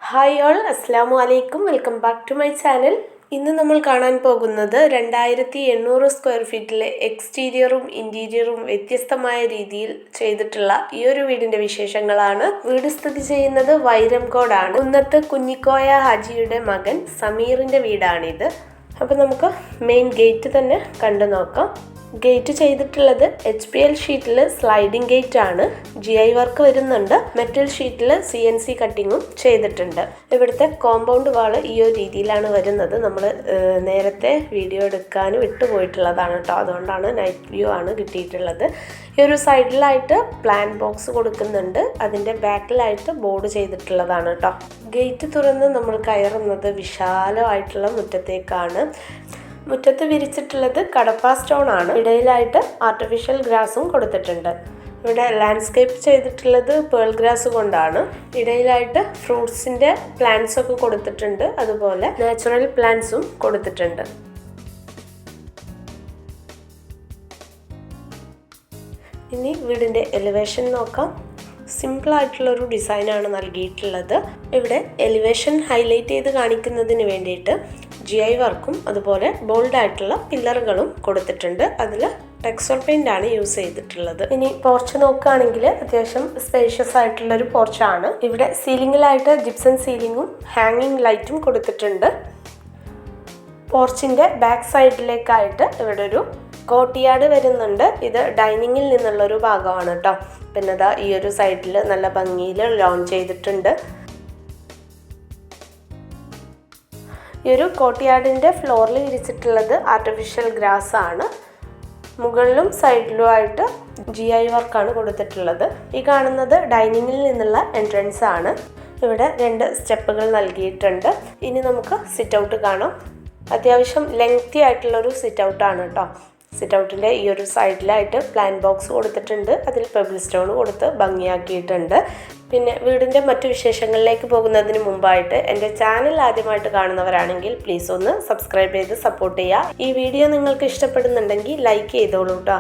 Hi all, അസ്സാമു അലൈക്കും. Welcome back to my channel. ഇന്ന് നമ്മൾ കാണാൻ പോകുന്നത് 2800 സ്ക്വയർ ഫീറ്റിലെ എക്സ്റ്റീരിയറും ഇൻറ്റീരിയറും വ്യത്യസ്തമായ രീതിയിൽ ചെയ്തിട്ടുള്ള ഈ ഒരു വീടിൻ്റെ വിശേഷങ്ങളാണ്. വീട് സ്ഥിതി ചെയ്യുന്നത് വൈരംകോടാണ്. കുന്നത്ത് കുഞ്ഞിക്കോയ ഹാജിയുടെ മകൻ സമീറിൻ്റെ വീടാണിത്. അപ്പോൾ നമുക്ക് മെയിൻ ഗേറ്റ് തന്നെ കണ്ടു നോക്കാം. ഗേറ്റ് ചെയ്തിട്ടുള്ളത് HPL ഷീറ്റിൽ സ്ലൈഡിംഗ് ഗേറ്റ് ആണ്. GI വർക്ക് വരുന്നുണ്ട്. മെറ്റൽ ഷീറ്റിൽ CNC കട്ടിങ്ങും ചെയ്തിട്ടുണ്ട്. ഇവിടുത്തെ കോമ്പൗണ്ട് വാള് ഈ ഒരു രീതിയിലാണ് വരുന്നത്. നമ്മൾ നേരത്തെ വീഡിയോ എടുക്കാൻ വിട്ടുപോയിട്ടുള്ളതാണ് കേട്ടോ. അതുകൊണ്ടാണ് നൈറ്റ് വ്യൂ ആണ് കിട്ടിയിട്ടുള്ളത്. ഈ ഒരു സൈഡിലായിട്ട് പ്ലാൻ ബോക്സ് കൊടുക്കുന്നുണ്ട്. അതിൻ്റെ ബാക്കിലായിട്ട് ബോർഡ് ചെയ്തിട്ടുള്ളതാണ് കേട്ടോ. ഗേറ്റ് തുറന്ന് നമ്മൾ കയറുന്നത് വിശാലമായിട്ടുള്ള മുറ്റത്തേക്കാണ്. മുറ്റത്ത് വിരിച്ചിട്ടുള്ളത് കടപ്പ സ്റ്റോൺ ആണ്. ഇടയിലായിട്ട് ആർട്ടിഫിഷ്യൽ ഗ്രാസും കൊടുത്തിട്ടുണ്ട്. ഇവിടെ ലാൻഡ്സ്കേപ്പ് ചെയ്തിട്ടുള്ളത് പേൾ ഗ്രാസ് കൊണ്ടാണ്. ഇടയിലായിട്ട് ഫ്രൂട്ട്സിൻ്റെ പ്ലാന്റ്സ് ഒക്കെ കൊടുത്തിട്ടുണ്ട്. അതുപോലെ നാച്ചുറൽ പ്ലാന്റ്സും കൊടുത്തിട്ടുണ്ട്. ഇനി വീടിൻ്റെ എലിവേഷൻ നോക്കാം. സിമ്പിളായിട്ടുള്ളൊരു ഡിസൈനാണ് നൽകിയിട്ടുള്ളത്. ഇവിടെ എലിവേഷൻ ഹൈലൈറ്റ് ചെയ്ത് കാണിക്കുന്നതിന് വേണ്ടിയിട്ട് GI വർക്കും അതുപോലെ ബോൾഡായിട്ടുള്ള പില്ലറുകളും കൊടുത്തിട്ടുണ്ട്. അതിൽ ടെക്സ്ചർ പെയിൻ്റ് ആണ് യൂസ് ചെയ്തിട്ടുള്ളത്. ഇനി പോർച്ച് നോക്കുകയാണെങ്കിൽ അത്യാവശ്യം സ്പേഷ്യസ് ആയിട്ടുള്ളൊരു പോർച്ചാണ്. ഇവിടെ സീലിങ്ങിലായിട്ട് ജിപ്സം സീലിങ്ങും ഹാങ്ങിങ് ലൈറ്റും കൊടുത്തിട്ടുണ്ട്. പോർച്ചിൻ്റെ ബാക്ക് സൈഡിലേക്കായിട്ട് ഇവിടെ ഒരു കോട്ടിയാട് വരുന്നുണ്ട്. ഇത് ഡൈനിങ്ങിൽ നിന്നുള്ളൊരു ഭാഗമാണ് കേട്ടോ. പിന്നെ ഇതാ ഈ ഒരു സൈഡിൽ നല്ല ഭംഗിയിൽ ലോഞ്ച് ചെയ്തിട്ടുണ്ട്. ഈ ഒരു കോട്ടിയാടിൻ്റെ ഫ്ലോറിൽ വിരിച്ചിട്ടുള്ളത് ആർട്ടിഫിഷ്യൽ ഗ്രാസ് ആണ്. മുകളിലും സൈഡിലുമായിട്ട് GI വർക്കാണ് കൊടുത്തിട്ടുള്ളത്. ഈ കാണുന്നത് ഡൈനിങ്ങിൽ നിന്നുള്ള എൻട്രൻസ് ആണ്. ഇവിടെ 2 സ്റ്റെപ്പുകൾ നൽകിയിട്ടുണ്ട്. ഇനി നമുക്ക് സിറ്റ് ഔട്ട് കാണാം. അത്യാവശ്യം ലെങ്തി ആയിട്ടുള്ളൊരു സിറ്റ് ഔട്ടാണ് കേട്ടോ. സിറ്റ് ഔട്ടിൻ്റെ ഈ ഒരു സൈഡിലായിട്ട് പ്ലാൻ ബോക്സ് കൊടുത്തിട്ടുണ്ട്. അതിൽ പെബിൾ സ്റ്റോൺ കൊടുത്ത് ഭംഗിയാക്കിയിട്ടുണ്ട്. പിന്നെ വീടിൻ്റെ മറ്റു വിശേഷങ്ങളിലേക്ക് പോകുന്നതിന് മുമ്പായിട്ട് എൻ്റെ ചാനൽ ആദ്യമായിട്ട് കാണുന്നവരാണെങ്കിൽ പ്ലീസ് ഒന്ന് സബ്സ്ക്രൈബ് ചെയ്ത് സപ്പോർട്ട് ചെയ്യുക. ഈ വീഡിയോ നിങ്ങൾക്ക് ഇഷ്ടപ്പെടുന്നുണ്ടെങ്കിൽ ലൈക്ക് ചെയ്തോളൂ കേട്ടോ.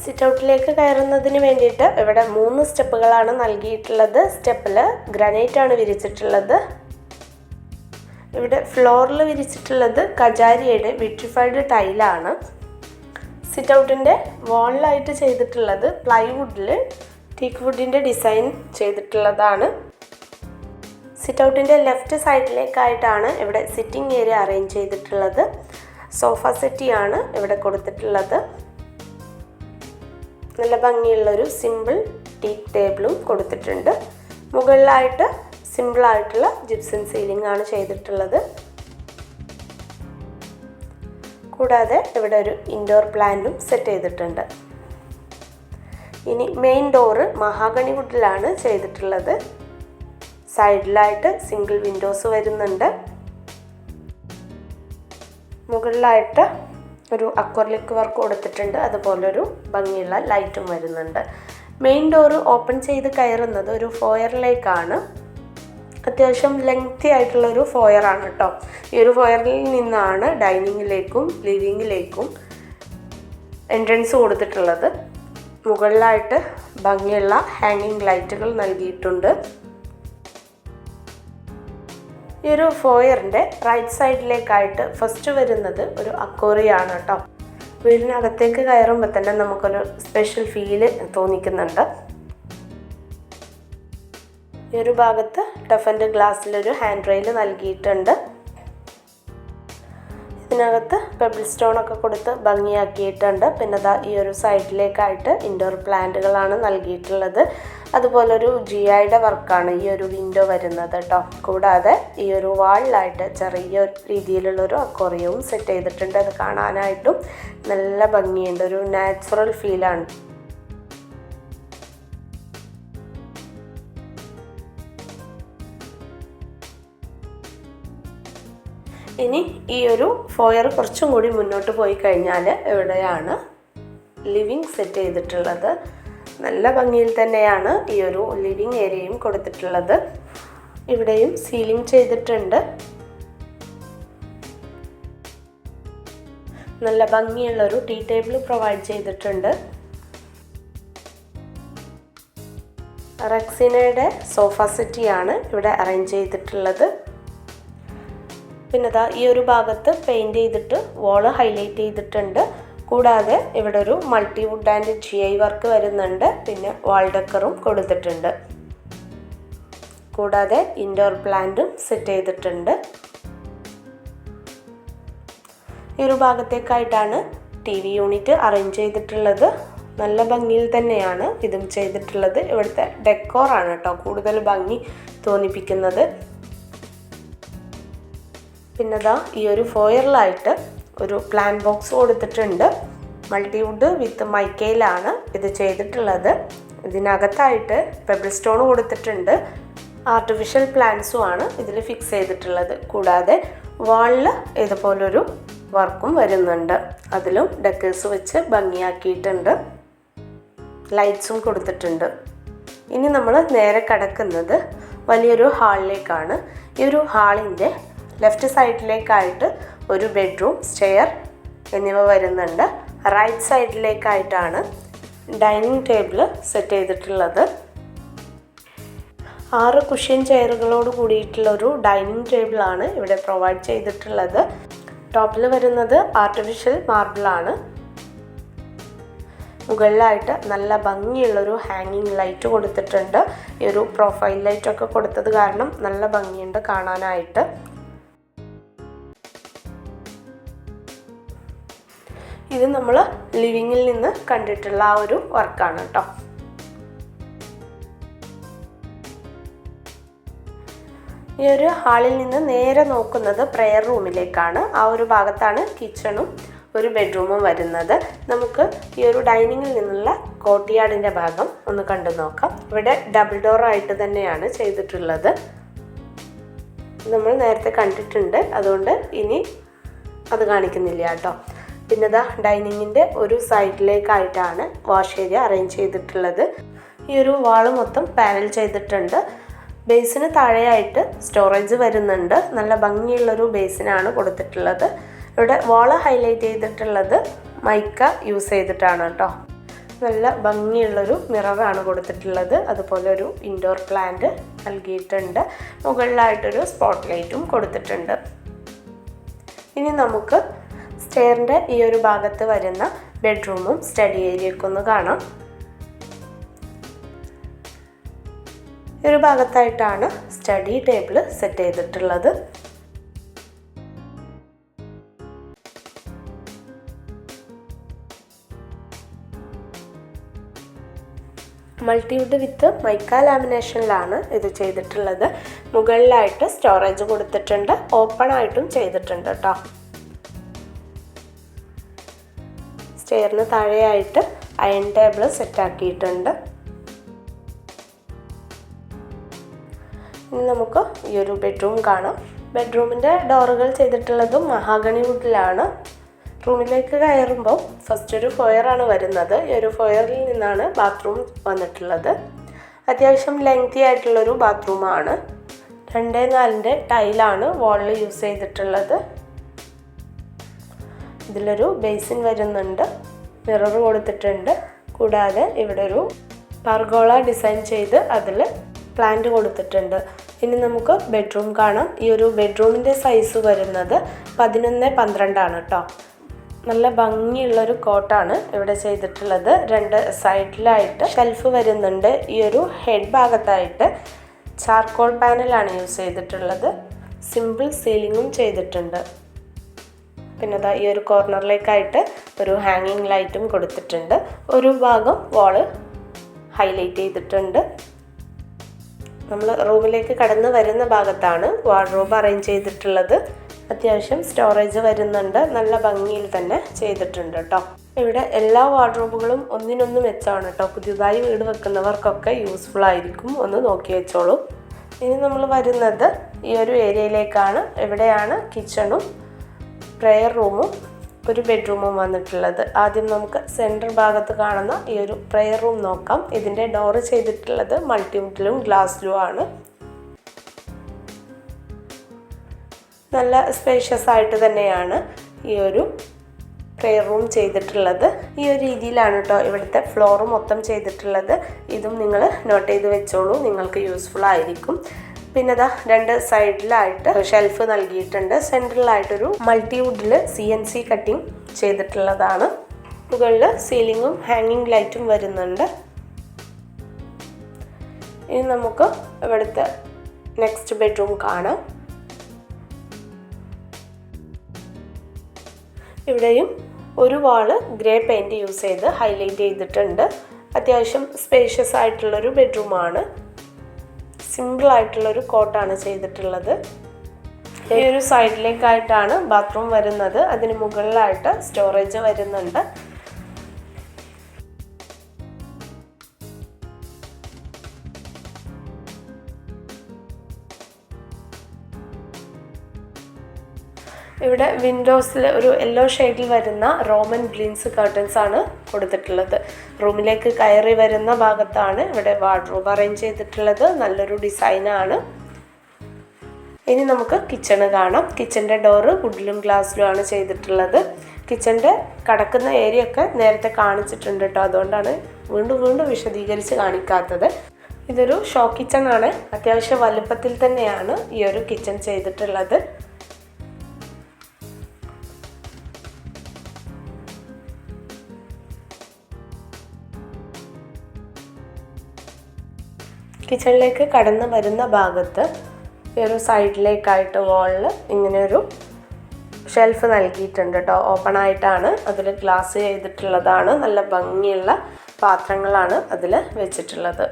സിറ്റ് ഔട്ടിലേക്ക് കയറുന്നതിന് വേണ്ടിയിട്ട് ഇവിടെ 3 സ്റ്റെപ്പുകളാണ് നൽകിയിട്ടുള്ളത്. സ്റ്റെപ്പിൽ ഗ്രാനൈറ്റ് ആണ് വിരിച്ചിട്ടുള്ളത്. ഇവിടെ ഫ്ലോറിൽ വിരിച്ചിട്ടുള്ളത് കജാരിയുടെ വിട്രിഫൈഡ് ടൈലാണ്. സിറ്റ് ഔട്ടിൻ്റെ വാളിലായിട്ട് ചെയ്തിട്ടുള്ളത് പ്ലൈവുഡിൽ ടീക്ക് വുഡിൻ്റെ ഡിസൈൻ ചെയ്തിട്ടുള്ളതാണ്. സിറ്റ് ഔട്ടിൻ്റെ ലെഫ്റ്റ് സൈഡിലേക്കായിട്ടാണ് ഇവിടെ സിറ്റിംഗ് ഏരിയ അറേഞ്ച് ചെയ്തിട്ടുള്ളത്. സോഫ സെറ്റിയാണ് ഇവിടെ കൊടുത്തിട്ടുള്ളത്. നല്ല ഭംഗിയുള്ളൊരു സിമ്പിൾ ടീക്ക് ടേബിളും കൊടുത്തിട്ടുണ്ട്. മുകളിലായിട്ട് സിമ്പിളായിട്ടുള്ള ജിപ്സം സീലിംഗ് ആണ് ചെയ്തിട്ടുള്ളത്. കൂടാതെ ഇവിടെ ഒരു ഇൻഡോർ പ്ലാന്റും സെറ്റ് ചെയ്തിട്ടുണ്ട്. ഇനി മെയിൻ ഡോറ് മഹാഗണി വുഡിലാണ് ചെയ്തിട്ടുള്ളത്. സൈഡിലായിട്ട് സിംഗിൾ വിൻഡോസ് വരുന്നുണ്ട്. മുകളിലായിട്ട് ഒരു അക്വറിലിക് വർക്ക് കൊടുത്തിട്ടുണ്ട്. അതുപോലൊരു ഭംഗിയുള്ള ലൈറ്റും വരുന്നുണ്ട്. മെയിൻ ഡോറ് ഓപ്പൺ ചെയ്ത് കയറുന്നത് ഒരു ഫോയറിലേക്കാണ്. അത്യാവശ്യം ലെങ്തി ആയിട്ടുള്ളൊരു ഫോയറാണ് കേട്ടോ. ഈ ഒരു ഫോയറിൽ നിന്നാണ് ഡൈനിങ്ങിലേക്കും ലിവിങ്ങിലേക്കും എൻട്രൻസ് കൊടുത്തിട്ടുള്ളത്. മുകളിലായിട്ട് ഭംഗിയുള്ള ഹാങ്ങിങ് ലൈറ്റുകൾ നൽകിയിട്ടുണ്ട്. ഈ ഒരു ഫോയറിൻ്റെ റൈറ്റ് സൈഡിലേക്കായിട്ട് ഫസ്റ്റ് വരുന്നത് ഒരു അക്വേറിയാണ് കേട്ടോ. വീടിനകത്തേക്ക് കയറുമ്പോൾ തന്നെ നമുക്കൊരു സ്പെഷ്യൽ ഫീല് തോന്നിക്കുന്നുണ്ട്. ഈ ഒരു ഭാഗത്ത് ടഫ് ആൻഡ് ഗ്ലാസ്സിലൊരു ഹാൻഡ് റെയിൽ നൽകിയിട്ടുണ്ട്. ഇതിനകത്ത് പെബിൾ സ്റ്റോണൊക്കെ കൊടുത്ത് ഭംഗിയാക്കിയിട്ടുണ്ട്. പിന്നെ ഈ ഒരു സൈഡിലേക്കായിട്ട് ഇൻഡോർ പ്ലാന്റുകളാണ് നൽകിയിട്ടുള്ളത്. അതുപോലൊരു GIയുടെ വർക്കാണ് ഈ ഒരു വിൻഡോ വരുന്നത് കേട്ടോ. കൂടാതെ ഈ ഒരു വാളിലായിട്ട് ചെറിയ രീതിയിലുള്ളൊരു അക്വേറിയവും സെറ്റ് ചെയ്തിട്ടുണ്ട്. അത് കാണാനായിട്ടും നല്ല ഭംഗിയുണ്ട്. ഒരു നാച്ചുറൽ ഫീലാണ്. ഇനി ഈ ഒരു ഫോയർ കുറച്ചും കൂടി മുന്നോട്ട് പോയി കഴിഞ്ഞാൽ ഇവിടെയാണ് ലിവിങ് സെറ്റ് ചെയ്തിട്ടുള്ളത്. നല്ല ഭംഗിയിൽ തന്നെയാണ് ഈ ഒരു ലിവിങ് ഏരിയയും കൊടുത്തിട്ടുള്ളത്. ഇവിടെയും സീലിംഗ് ചെയ്തിട്ടുണ്ട്. നല്ല ഭംഗിയുള്ളൊരു ടീ ടേബിൾ പ്രൊവൈഡ് ചെയ്തിട്ടുണ്ട്. റെക്സിനയുടെ സോഫ സെറ്റിയാണ് ഇവിടെ അറേഞ്ച് ചെയ്തിട്ടുള്ളത്. പിന്നെ ഈ ഒരു ഭാഗത്ത് പെയിൻറ് ചെയ്തിട്ട് വാള് ഹൈലൈറ്റ് ചെയ്തിട്ടുണ്ട്. കൂടാതെ ഇവിടെ ഒരു മൾട്ടിവുഡ് ആൻഡ് GI വർക്ക് വരുന്നുണ്ട്. പിന്നെ വാൾ ഡെക്കറും കൊടുത്തിട്ടുണ്ട്. കൂടാതെ ഇൻഡോർ പ്ലാന്റും സെറ്റ് ചെയ്തിട്ടുണ്ട്. ഈ ഒരു ഭാഗത്തേക്കായിട്ടാണ് TV യൂണിറ്റ് അറേഞ്ച് ചെയ്തിട്ടുള്ളത്. നല്ല ഭംഗിയിൽ തന്നെയാണ് ഇതും ചെയ്തിട്ടുള്ളത്. ഇവിടുത്തെ ഡെക്കോറാണ് കേട്ടോ കൂടുതൽ ഭംഗി തോന്നിപ്പിക്കുന്നത്. പിന്നെ ഈ ഒരു ഫോയറിലായിട്ട് ഒരു പ്ലാൻ ബോക്സ് കൊടുത്തിട്ടുണ്ട്. മൾട്ടിവുഡ് വിത്ത് മൈക്കയിലാണ് ഇത് ചെയ്തിട്ടുള്ളത്. ഇതിനകത്തായിട്ട് പെബിൾ സ്റ്റോൺ കൊടുത്തിട്ടുണ്ട്. ആർട്ടിഫിഷ്യൽ പ്ലാന്റ്സും ആണ് ഇതിൽ ഫിക്സ് ചെയ്തിട്ടുള്ളത്. കൂടാതെ വാളിൽ ഇതുപോലൊരു വർക്കും വരുന്നുണ്ട്. അതിലും ഡെക്കേഴ്സ് വെച്ച് ഭംഗിയാക്കിയിട്ടുണ്ട്. ലൈറ്റ്സും കൊടുത്തിട്ടുണ്ട്. ഇനി നമ്മൾ നേരെ കടക്കുന്നത് വലിയൊരു ഹാളിലേക്കാണ്. ഈ ഒരു ഹാളിൻ്റെ ലെഫ്റ്റ് സൈഡിലേക്കായിട്ട് ഒരു ബെഡ്റൂം, സ്റ്റെയർ എന്നിവ വരുന്നുണ്ട്. റൈറ്റ് സൈഡിലേക്കായിട്ടാണ് ഡൈനിങ് ടേബിൾ സെറ്റ് ചെയ്തിട്ടുള്ളത്. 6 കുഷ്യൻ ചെയറുകളോട് കൂടിയിട്ടുള്ളൊരു ഡൈനിങ് ടേബിളാണ് ഇവിടെ പ്രൊവൈഡ് ചെയ്തിട്ടുള്ളത്. ടോപ്പിൽ വരുന്നത് ആർട്ടിഫിഷ്യൽ മാർബിളാണ്. മുകളിലായിട്ട് നല്ല ഭംഗിയുള്ളൊരു ഹാങ്ങിങ് ലൈറ്റ് കൊടുത്തിട്ടുണ്ട്. ഈ ഒരു പ്രൊഫൈൽ ലൈറ്റൊക്കെ കൊടുത്തത് കാരണം നല്ല ഭംഗിയുണ്ട് കാണാനായിട്ട്. ഇത് നമ്മൾ ലിവിങ്ങിൽ നിന്ന് കണ്ടിട്ടുള്ള ആ ഒരു വർക്കാണ് കേട്ടോ. ഈ ഒരു ഹാളിൽ നിന്ന് നേരെ നോക്കുന്നത് പ്രെയർ റൂമിലേക്കാണ്. ആ ഒരു ഭാഗത്താണ് കിച്ചണും ഒരു ബെഡ്റൂമും വരുന്നത്. നമുക്ക് ഈ ഒരു ഡൈനിങ്ങിൽ നിന്നുള്ള കോർട്ട്യാർഡിൻ്റെ ഭാഗം ഒന്ന് കണ്ടു നോക്കാം. ഇവിടെ ഡബിൾ ഡോർ ആയിട്ട് തന്നെയാണ് ചെയ്തിട്ടുള്ളത്. നമ്മൾ നേരത്തെ കണ്ടിട്ടുണ്ട്, അതുകൊണ്ട് ഇനി അത് കാണിക്കുന്നില്ല കേട്ടോ. പിന്നെ ഡൈനിങ്ങിൻ്റെ ഒരു സൈഡിലേക്കായിട്ടാണ് വാഷ് ഏരിയ അറേഞ്ച് ചെയ്തിട്ടുള്ളത്. ഈ ഒരു വാള് മൊത്തം പാനൽ ചെയ്തിട്ടുണ്ട്. ബേസിന് താഴെയായിട്ട് സ്റ്റോറേജ് വരുന്നുണ്ട്. നല്ല ഭംഗിയുള്ളൊരു ബേസിനാണ് കൊടുത്തിട്ടുള്ളത്. ഇവിടെ വാള് ഹൈലൈറ്റ് ചെയ്തിട്ടുള്ളത് മൈക്ക യൂസ് ചെയ്തിട്ടാണ് കേട്ടോ. നല്ല ഭംഗിയുള്ളൊരു മിററാണ് കൊടുത്തിട്ടുള്ളത്. അതുപോലെ ഒരു ഇൻഡോർ പ്ലാന്റ് നൽകിയിട്ടുണ്ട്. മുകളിലായിട്ടൊരു സ്പോട്ട് ലൈറ്റും കൊടുത്തിട്ടുണ്ട്. ഇനി നമുക്ക് സ്റ്റെയറിൻ്റെ ഈ ഒരു ഭാഗത്ത് വരുന്ന ബെഡ്റൂമും സ്റ്റഡി ഏരിയയൊക്കെ ഒന്ന് കാണാം. ഈ ഒരു ഭാഗത്തായിട്ടാണ് സ്റ്റഡി ടേബിൾ സെറ്റ് ചെയ്തിട്ടുള്ളത്. മൾട്ടിവുഡ് വിത്ത് മൈക്ക ലാമിനേഷനിലാണ് ഇത് ചെയ്തിട്ടുള്ളത്. മുകളിലായിട്ട് സ്റ്റോറേജ് കൊടുത്തിട്ടുണ്ട്. ഓപ്പൺ ആയിട്ടും ചെയ്തിട്ടുണ്ട് കേട്ടോ. സ്റ്റെയറിന് താഴെയായിട്ട് അയൺ ടേബിൾ സെറ്റാക്കിയിട്ടുണ്ട്. ഇനി നമുക്ക് ഈ ഒരു ബെഡ്റൂം കാണാം. ബെഡ്റൂമിൻ്റെ ഡോറുകൾ ചെയ്തിട്ടുള്ളതും മഹാഗണി വുഡിലാണ്. റൂമിലേക്ക് കയറുമ്പോൾ ഫസ്റ്റ് ഒരു ഫോയറാണ് വരുന്നത്. ഈ ഒരു ഫോയറിൽ നിന്നാണ് ബാത്റൂം വന്നിട്ടുള്ളത്. അത്യാവശ്യം ലെങ്തി ആയിട്ടുള്ളൊരു ബാത്റൂമാണ്. 2x4 ടൈലാണ് വാളിൽ യൂസ് ചെയ്തിട്ടുള്ളത്. ഇതിലൊരു ബേസിൻ വരുന്നുണ്ട്. മിറർ കൊടുത്തിട്ടുണ്ട്. കൂടാതെ ഇവിടെ ഒരു പർഗോള ഡിസൈൻ ചെയ്ത് അതിൽ പ്ലാന്റ് കൊടുത്തിട്ടുണ്ട്. ഇനി നമുക്ക് ബെഡ്റൂം കാണാം. ഈ ഒരു ബെഡ്റൂമിൻ്റെ സൈസ് വരുന്നത് 11x12 ആണ് കേട്ടോ. നല്ല ഭംഗിയുള്ളൊരു കോട്ടാണ് ഇവിടെ ചെയ്തിട്ടുള്ളത്. 2 സൈഡിലായിട്ട് ഷെൽഫ് വരുന്നുണ്ട്. ഈ ഒരു ഹെഡ് ഭാഗത്തായിട്ട് ചാർക്കോൾ പാനലാണ് യൂസ് ചെയ്തിട്ടുള്ളത്. സിമ്പിൾ സീലിങ്ങും ചെയ്തിട്ടുണ്ട്. പിന്നെ ഈ ഒരു കോർണറിലേക്കായിട്ട് ഒരു ഹാങ്ങിങ് ലൈറ്റും കൊടുത്തിട്ടുണ്ട്. ഒരു ഭാഗം വാള് ഹൈലൈറ്റ് ചെയ്തിട്ടുണ്ട്. നമ്മൾ റൂമിലേക്ക് കടന്നു വരുന്ന ഭാഗത്താണ് വാർഡ്രോബ് അറേഞ്ച് ചെയ്തിട്ടുള്ളത്. അത്യാവശ്യം സ്റ്റോറേജ് വരുന്നുണ്ട്. നല്ല ഭംഗിയിൽ തന്നെ ചെയ്തിട്ടുണ്ട് കേട്ടോ. ഇവിടെ എല്ലാ വാർഡ്രോബുകളും ഒന്നിനൊന്ന് മെച്ചമാണ് കേട്ടോ. പുതിയതായി വീട് വെക്കുന്നവർക്കൊക്കെ യൂസ്ഫുൾ ആയിരിക്കും. ഒന്ന് നോക്കി വെച്ചോളൂ. ഇനി നമ്മൾ വരുന്നത് ഈ ഒരു ഏരിയയിലേക്കാണ്. ഇവിടെയാണ് കിച്ചണും പ്രെയർ റൂമും ഒരു ബെഡ്റൂമും വന്നിട്ടുള്ളത്. ആദ്യം നമുക്ക് സെൻട്രൽ ഭാഗത്ത് കാണുന്ന ഈ ഒരു പ്രെയർ റൂം നോക്കാം. ഇതിൻ്റെ ഡോറ് ചെയ്തിട്ടുള്ളത് മൾട്ടിവുഡിലും ഗ്ലാസ്സിലും ആണ്. നല്ല സ്പേഷ്യസ് ആയിട്ട് തന്നെയാണ് ഈ ഒരു പ്രെയർ റൂം ചെയ്തിട്ടുള്ളത്. ഈ ഒരു രീതിയിലാണ് കേട്ടോ ഇവിടുത്തെ ഫ്ലോർ മൊത്തം ചെയ്തിട്ടുള്ളത്. ഇതും നിങ്ങൾ നോട്ട് ചെയ്ത് വെച്ചോളൂ, നിങ്ങൾക്ക് യൂസ്ഫുൾ ആയിരിക്കും. പിന്നെ ഇതാ 2 സൈഡിലായിട്ട് ഷെൽഫ് നൽകിയിട്ടുണ്ട്. സെൻട്രലായിട്ടൊരു മൾട്ടിവുഡിൽ CNC കട്ടിങ് ചെയ്തിട്ടുള്ളതാണ്. മുകളിൽ സീലിങ്ങും ഹാങ്ങിങ് ലൈറ്റും വരുന്നുണ്ട്. ഇനി നമുക്ക് ഇവിടുത്തെ നെക്സ്റ്റ് ബെഡ്റൂം കാണാം. ഇവിടെയും ഒരു വാള് ഗ്രേ പെയിൻറ് യൂസ് ചെയ്ത് ഹൈലൈറ്റ് ചെയ്തിട്ടുണ്ട്. അത്യാവശ്യം സ്പേഷ്യസ് ആയിട്ടുള്ളൊരു ബെഡ്റൂമാണ്. സിമ്പിളായിട്ടുള്ളൊരു കോട്ടാണ് ചെയ്തിട്ടുള്ളത്. ഈ ഒരു സൈഡിലേക്കായിട്ടാണ് ബാത്റൂം വരുന്നത്. അതിന് മുകളിലായിട്ട് സ്റ്റോറേജ് വരുന്നുണ്ട്. ഇവിടെ വിൻഡോസിൽ ഒരു യെല്ലോ ഷെയ്ഡിൽ വരുന്ന റോമൻ ഗ്ലീൻസ് കർട്ടൻസ് ആണ് കൊടുത്തിട്ടുള്ളത്. റൂമിലേക്ക് കയറി വരുന്ന ഭാഗത്താണ് ഇവിടെ വാർഡ്രോബ് അറേഞ്ച് ചെയ്തിട്ടുള്ളത്. നല്ലൊരു ഡിസൈനാണ്. ഇനി നമുക്ക് കിച്ചണ് കാണാം. കിച്ചൻ്റെ ഡോറ് വുഡിലും ഗ്ലാസ്സിലും ആണ് ചെയ്തിട്ടുള്ളത്. കിച്ചൻ്റെ കടക്കുന്ന ഏരിയ ഒക്കെ നേരത്തെ കാണിച്ചിട്ടുണ്ട് കേട്ടോ, അതുകൊണ്ടാണ് വീണ്ടും വിശദീകരിച്ച് കാണിക്കാത്തത്. ഇതൊരു ഷോ കിച്ചൺ ആണ്. അത്യാവശ്യം വലുപ്പത്തിൽ തന്നെയാണ് ഈ ഒരു കിച്ചൺ ചെയ്തിട്ടുള്ളത്. കിച്ചണിലേക്ക് കടന്നു വരുന്ന ഭാഗത്ത് ഈ ഒരു സൈഡിലേക്കായിട്ട് വാളിൽ ഇങ്ങനെയൊരു ഷെൽഫ് നൽകിയിട്ടുണ്ട് കേട്ടോ. ഓപ്പൺ ആയിട്ടാണ്, അതിൽ ഗ്ലാസ് ചെയ്തിട്ടുള്ളതാണ്. നല്ല ഭംഗിയുള്ള പാത്രങ്ങളാണ് അതിൽ വെച്ചിട്ടുള്ളത്.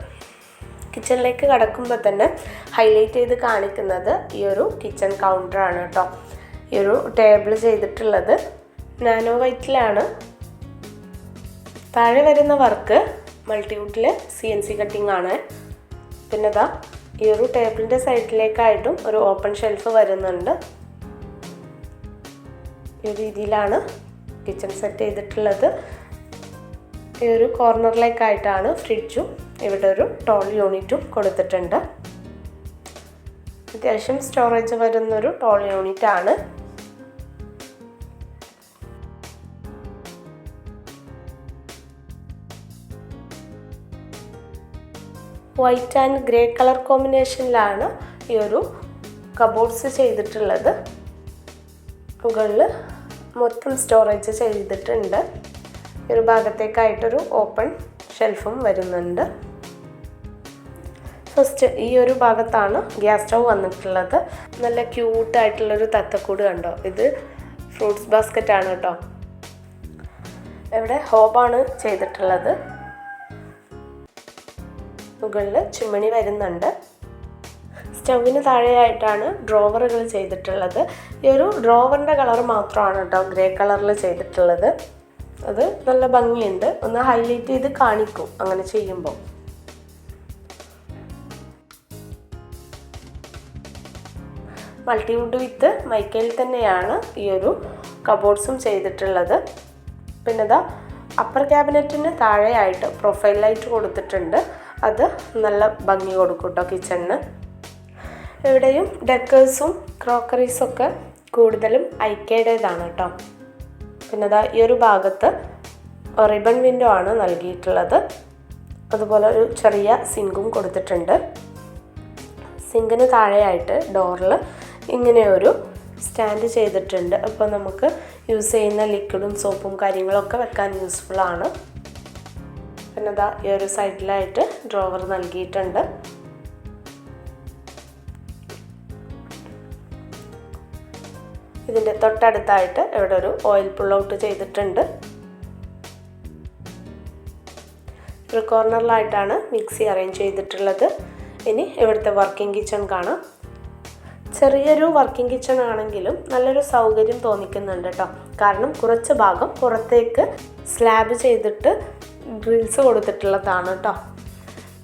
കിച്ചണിലേക്ക് കടക്കുമ്പോൾ തന്നെ ഹൈലൈറ്റ് ചെയ്ത് കാണിക്കുന്നത് ഈ ഒരു കിച്ചൺ കൗണ്ടറാണ് കേട്ടോ. ഈ ഒരു ടേബിൾ ചെയ്തിട്ടുള്ളത് നാനോ വൈറ്റിലാണ്. താഴെ വരുന്ന വർക്ക് മൾട്ടിവുഡിലെ CNC കട്ടിംഗ് ആണ്. പിന്നെ ഇതാ ഈ ഒരു ടേബിളിൻ്റെ സൈഡിലേക്കായിട്ടും ഒരു ഓപ്പൺ ഷെൽഫ് വരുന്നുണ്ട്. ഈ രീതിയിലാണ് കിച്ചൺ സെറ്റ് ചെയ്തിട്ടുള്ളത്. ഈ ഒരു കോർണറിലേക്കായിട്ടാണ് ഫ്രിഡ്ജും ഇവിടെ ഒരു ടോൾ യൂണിറ്റും കൊടുത്തിട്ടുണ്ട്. അത്യാവശ്യം സ്റ്റോറേജ് വരുന്നൊരു ടോൾ യൂണിറ്റ് ആണ്. വൈറ്റ് ആൻഡ് ഗ്രേ കളർ കോമ്പിനേഷനിലാണ് ഈ ഒരു കബോർഡ്സ് ചെയ്തിട്ടുള്ളത്. മുകളിൽ മൊത്തം സ്റ്റോറേജ് ചെയ്തിട്ടുണ്ട്. ഈ ഒരു ഭാഗത്തേക്കായിട്ടൊരു ഓപ്പൺ ഷെൽഫും വരുന്നുണ്ട്. ഫസ്റ്റ് ഈ ഒരു ഭാഗത്താണ് ഗ്യാസ് സ്റ്റൗ വന്നിട്ടുള്ളത്. നല്ല ക്യൂട്ടായിട്ടുള്ളൊരു തത്തക്കൂട് കണ്ടോ. ഇത് ഫ്രൂട്ട്സ് ബാസ്ക്കറ്റാണ് കേട്ടോ. ഇവിടെ ഹോബാണ് ചെയ്തിട്ടുള്ളത്. മുകളിൽ ചിമ്മിണി വരുന്നുണ്ട്. സ്റ്റൗവിന് താഴെയായിട്ടാണ് ഡ്രോവറുകൾ ചെയ്തിട്ടുള്ളത്. ഈ ഒരു ഡ്രോവറിൻ്റെ കളർ മാത്രമാണ് കേട്ടോ ഗ്രേ കളറിൽ ചെയ്തിട്ടുള്ളത്. അത് നല്ല ഭംഗിയുണ്ട്. ഒന്ന് ഹൈലൈറ്റ് ചെയ്ത് കാണിക്കും അങ്ങനെ ചെയ്യുമ്പോൾ. മൾട്ടിവുഡ് വിത്ത് മൈക്കയിൽ തന്നെയാണ് ഈ ഒരു കബോർഡ്സും ചെയ്തിട്ടുള്ളത്. പിന്നെ ഇതാ അപ്പർ ക്യാബിനറ്റിന് താഴെയായിട്ട് പ്രൊഫൈൽ ലൈറ്റ് കൊടുത്തിട്ടുണ്ട്. അത് നല്ല ഭംഗി കൊടുക്കും കേട്ടോ കിച്ചണിന്. ഇവിടെയും ഡെക്കേഴ്സും ക്രോക്കറീസൊക്കെ കൂടുതലും ഐക്കയുടേതാണ് കേട്ടോ. പിന്നെ അതാ ഈ ഒരു ഭാഗത്ത് റിബൺ വിൻഡോ ആണ് നൽകിയിട്ടുള്ളത്. അതുപോലെ ഒരു ചെറിയ സിങ്കും കൊടുത്തിട്ടുണ്ട്. സിങ്കിന് താഴെയായിട്ട് ഡോറിൽ ഇങ്ങനെയൊരു സ്റ്റാൻഡ് ചെയ്തിട്ടുണ്ട്. അപ്പോൾ നമുക്ക് യൂസ് ചെയ്യുന്ന ലിക്വിഡും സോപ്പും കാര്യങ്ങളൊക്കെ വെക്കാൻ യൂസ്ഫുള്ളാണ്. പിന്നെ അതാ ഈ ഒരു സൈഡിലായിട്ട് ഡ്രോവർ നൽകിയിട്ടുണ്ട്. ഇതിൻ്റെ തൊട്ടടുത്തായിട്ട് ഇവിടെ ഒരു ഓയിൽ പുൾ ഔട്ട് ചെയ്തിട്ടുണ്ട്. ഒരു കോർണറിലായിട്ടാണ് മിക്സി അറേഞ്ച് ചെയ്തിട്ടുള്ളത്. ഇനി ഇവിടുത്തെ വർക്കിംഗ് കിച്ചൺ കാണാം. ചെറിയൊരു വർക്കിംഗ് കിച്ചൺ ആണെങ്കിലും നല്ലൊരു സൗകര്യം തോന്നിക്കുന്നുണ്ട് കേട്ടോ. കാരണം കുറച്ച് ഭാഗം പുറത്തേക്ക് സ്ലാബ് ചെയ്തിട്ട് ഗ്രിൽസ് കൊടുത്തിട്ടുള്ളതാണ് കേട്ടോ.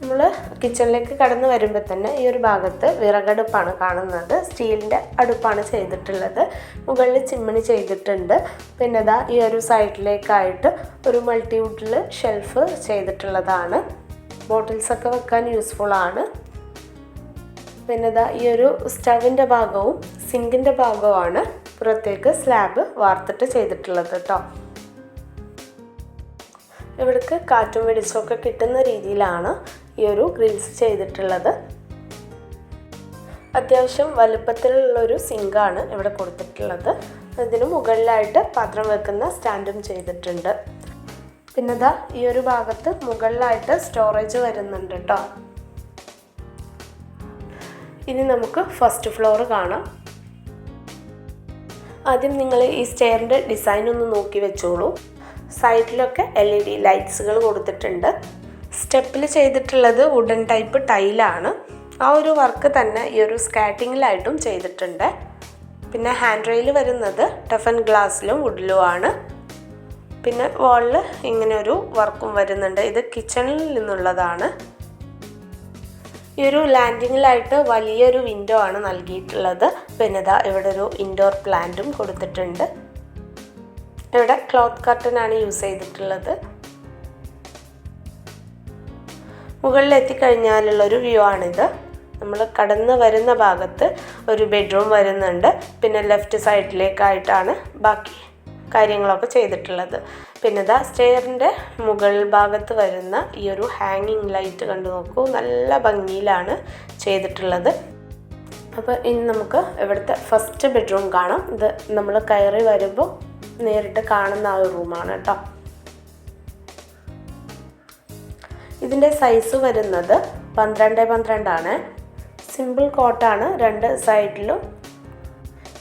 നമ്മൾ കിച്ചണിലേക്ക് കടന്നു വരുമ്പോൾ തന്നെ ഈ ഒരു ഭാഗത്ത് വിറകടുപ്പാണ് കാണുന്നത്. സ്റ്റീലിൻ്റെ അടുപ്പാണ് ചെയ്തിട്ടുള്ളത്. മുകളിൽ ചിമ്മിണി ചെയ്തിട്ടുണ്ട്. പിന്നെ ഇതാ ഈ ഒരു സൈഡിലേക്കായിട്ട് ഒരു മൾട്ടിവുഡിൽ ഷെൽഫ് ചെയ്തിട്ടുള്ളതാണ്. ബോട്ടിൽസൊക്കെ വെക്കാൻ യൂസ്ഫുള്ളാണ്. പിന്നെ ഇതാ ഈ ഒരു സ്റ്റവിൻ്റെ ഭാഗവും സിങ്കിൻ്റെ ഭാഗവുമാണ് പുറത്തേക്ക് സ്ലാബ് വാർത്തിട്ട് ചെയ്തിട്ടുള്ളത് കേട്ടോ. ഇവിടേക്ക് കാറ്റും വെളിച്ചമൊക്കെ കിട്ടുന്ന രീതിയിലാണ് ഈ ഒരു ഗ്രിൽസ് ചെയ്തിട്ടുള്ളത്. അത്യാവശ്യം വലുപ്പത്തിലുള്ളൊരു സിങ്കാണ് ഇവിടെ കൊടുത്തിട്ടുള്ളത്. ഇതിന് മുകളിലായിട്ട് പാത്രം വെക്കുന്ന സ്റ്റാൻഡും ചെയ്തിട്ടുണ്ട്. പിന്നെ ദാ ഈ ഒരു ഭാഗത്ത് മുകളിലായിട്ട് സ്റ്റോറേജ് വരുന്നുണ്ട് കേട്ടോ. ഇനി നമുക്ക് ഫസ്റ്റ് ഫ്ലോർ കാണാം. ആദ്യം നിങ്ങൾ ഈ സ്റ്റെയറിൻ്റെ ഡിസൈൻ ഒന്ന് നോക്കി വെച്ചോളൂ. സൈഡിലൊക്കെ LED ലൈറ്റ്സുകൾ കൊടുത്തിട്ടുണ്ട്. സ്റ്റെപ്പിൽ ചെയ്തിട്ടുള്ളത് വുഡൻ ടൈപ്പ് ടൈലാണ്. ആ ഒരു വർക്ക് തന്നെ ഈ ഒരു സ്കാറ്റിങ്ങിലായിട്ടും ചെയ്തിട്ടുണ്ട്. പിന്നെ ഹാൻഡ് റെയിൽ വരുന്നത് ടഫൻ ഗ്ലാസ്സിലും വുഡിലുമാണ്. പിന്നെ വാളിൽ ഇങ്ങനെ ഒരു വർക്കും വരുന്നുണ്ട്. ഇത് കിച്ചണിൽ നിന്നുള്ളതാണ്. ഈ ഒരു ലാൻഡിങ്ങിലായിട്ട് വലിയൊരു വിൻഡോ ആണ് നൽകിയിട്ടുള്ളത്. പിന്നെ ഇതാ ഇവിടെ ഒരു ഇൻഡോർ പ്ലാന്റും കൊടുത്തിട്ടുണ്ട്. ഇവിടെ ക്ലോത്ത് കർട്ടൻ ആണ് യൂസ് ചെയ്തിട്ടുള്ളത്. മുകളിൽ എത്തിക്കഴിഞ്ഞാലുള്ളൊരു വ്യൂ ആണിത്. നമ്മൾ കടന്ന് വരുന്ന ഭാഗത്ത് ഒരു ബെഡ്റൂം വരുന്നുണ്ട്. പിന്നെ ലെഫ്റ്റ് സൈഡിലേക്കായിട്ടാണ് ബാക്കി കാര്യങ്ങളൊക്കെ ചെയ്തിട്ടുള്ളത്. പിന്നെ ഇതാ സ്റ്റെയറിൻ്റെ മുകൾ ഭാഗത്ത് വരുന്ന ഈ ഒരു ഹാങ്ങിങ് ലൈറ്റ് കണ്ടു നോക്കൂ, നല്ല ഭംഗിയിലാണ് ചെയ്തിട്ടുള്ളത്. അപ്പോൾ ഇനി നമുക്ക് ഇവിടുത്തെ ഫസ്റ്റ് ബെഡ്റൂം കാണാം. ഇത് നമ്മൾ കയറി വരുമ്പോൾ നേരിട്ട് കാണുന്ന ആ ഒരു റൂമാണ് കേട്ടോ. ഇതിൻ്റെ സൈസ് വരുന്നത് 12x12 ആണ്. സിമ്പിൾ കോട്ടാണ്. രണ്ട് സൈഡിലും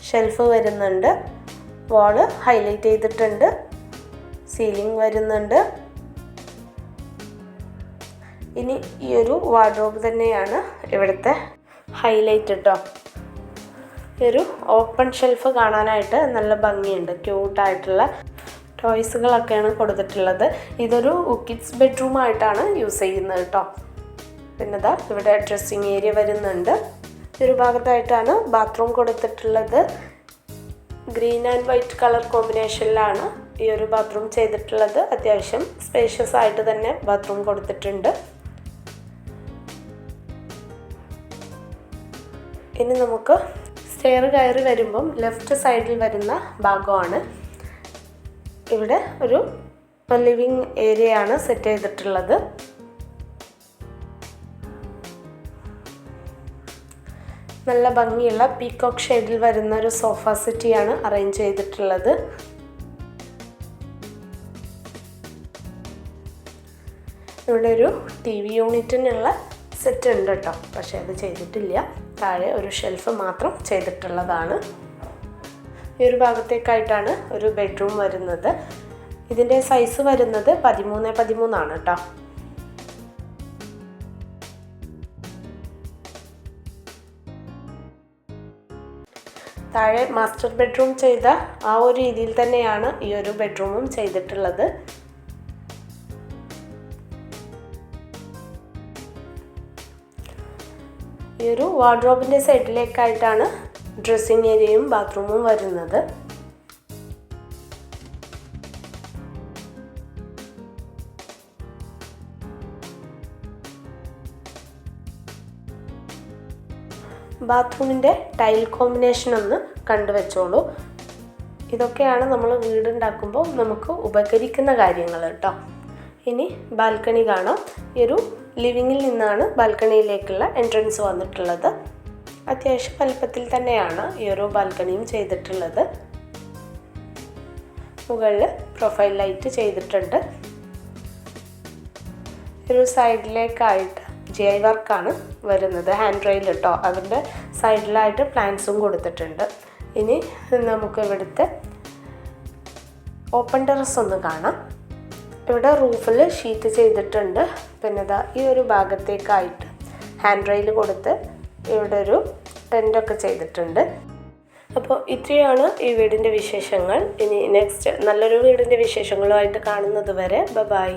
ഷെൽഫ് വരുന്നുണ്ട്. വാള് ഹൈലൈറ്റ് ചെയ്തിട്ടുണ്ട്. സീലിംഗ് വരുന്നുണ്ട്. ഇനി ഈ ഒരു വാർഡ്രോബ് തന്നെയാണ് ഇവിടുത്തെ ഹൈലൈറ്റ് കേട്ടോ. ഈ ഒരു ഓപ്പൺ ഷെൽഫ് കാണാനായിട്ട് നല്ല ഭംഗിയുണ്ട്. ക്യൂട്ടായിട്ടുള്ള ടോയ്സുകളൊക്കെയാണ് കൊടുത്തിട്ടുള്ളത്. ഇതൊരു കിഡ്സ് ബെഡ്റൂം ആയിട്ടാണ് യൂസ് ചെയ്യുന്നത് കേട്ടോ. പിന്നെ ഇതാ ഇവിടെ ഡ്രസ്സിങ് ഏരിയ വരുന്നുണ്ട്. ഈ ഒരു ഭാഗത്തായിട്ടാണ് ബാത്റൂം കൊടുത്തിട്ടുള്ളത്. ഗ്രീൻ ആൻഡ് വൈറ്റ് കളർ കോമ്പിനേഷനിലാണ് ഈ ഒരു ബാത്റൂം ചെയ്തിട്ടുള്ളത്. അത്യാവശ്യം സ്പേഷ്യസ് ആയിട്ട് തന്നെ ബാത്റൂം കൊടുത്തിട്ടുണ്ട്. ഇനി നമുക്ക് സ്റ്റെയർ കയറി വരുമ്പം ലെഫ്റ്റ് സൈഡിൽ വരുന്ന ഭാഗമാണ്. ഇവിടെ ഒരു ലിവിങ് ഏരിയ ആണ് സെറ്റ് ചെയ്തിട്ടുള്ളത്. നല്ല ഭംഗിയുള്ള പീകോക്ക് ഷെയ്ഡിൽ വരുന്ന ഒരു സോഫ സെറ്റിയാണ് അറേഞ്ച് ചെയ്തിട്ടുള്ളത്. ഇവിടെ ഒരു TV യൂണിറ്റിനുള്ള സെറ്റ് ഉണ്ട് കേട്ടോ. പക്ഷേ അത് ചെയ്തിട്ടില്ല. താഴെ ഒരു ഷെൽഫ് മാത്രം ചെയ്തിട്ടുള്ളതാണ്. ഈ ഒരു ഭാഗത്തേക്കായിട്ടാണ് ഒരു ബെഡ്റൂം വരുന്നത്. ഇതിൻ്റെ സൈസ് വരുന്നത് 13x13 ആണ് കേട്ടോ. താഴെ മാസ്റ്റർ ബെഡ്റൂം ചെയ്ത ആ ഒരു രീതിയിൽ തന്നെയാണ് ഈ ഒരു ബെഡ്റൂമും ചെയ്തിട്ടുള്ളത്. ഈ ഒരു വാർഡ്രോബിൻ്റെ സൈഡിലേക്കായിട്ടാണ് ഡ്രസ്സിങ് ഏരിയയും ബാത്റൂമും വരുന്നത്. ബാത്റൂമിൻ്റെ ടൈൽ കോമ്പിനേഷൻ ഒന്ന് കണ്ടുവെച്ചോളൂ. ഇതൊക്കെയാണ് നമ്മൾ വീടുണ്ടാക്കുമ്പോൾ നമുക്ക് ഉപകരിക്കുന്ന കാര്യങ്ങൾ കേട്ടോ. ഇനി ബാൽക്കണി കാണാം. ഈ ഒരു ലിവിങ്ങിൽ നിന്നാണ് ബാൽക്കണിയിലേക്കുള്ള എൻട്രൻസ് വന്നിട്ടുള്ളത്. അത്യാവശ്യം വലുപ്പത്തിൽ തന്നെയാണ് ഈ ഒരു ബാൽക്കണിയും ചെയ്തിട്ടുള്ളത്. മുകളിൽ പ്രൊഫൈൽ ലൈറ്റ് ചെയ്തിട്ടുണ്ട്. ഒരു സൈഡിലേക്കായിട്ട് GI വർക്കാണ് വരുന്നത്. ഹാൻഡ് റെയിൽ കേട്ടോ. അതിൻ്റെ സൈഡിലായിട്ട് പ്ലാന്റ്സും കൊടുത്തിട്ടുണ്ട്. ഇനി നമുക്ക് ഇവിടുത്തെ ഓപ്പൺ ടെറസ് ഒന്ന് കാണാം. ഇവിടെ റൂഫിൽ ഷീറ്റ് ചെയ്തിട്ടുണ്ട്. പിന്നെ ഇതാ ഈ ഒരു ഭാഗത്തേക്കായിട്ട് ഹാൻഡ് റെയിൽ കൊടുത്ത് ഇവിടെ ഒരു ടെൻ്റൊക്കെ ചെയ്തിട്ടുണ്ട്. അപ്പോൾ ഇത്രയാണ് ഈ വീടിൻ്റെ വിശേഷങ്ങൾ. ഇനി നെക്സ്റ്റ് നല്ലൊരു വീടിൻ്റെ വിശേഷങ്ങളുമായിട്ട് കാണുന്നത് വരെ ബൈ.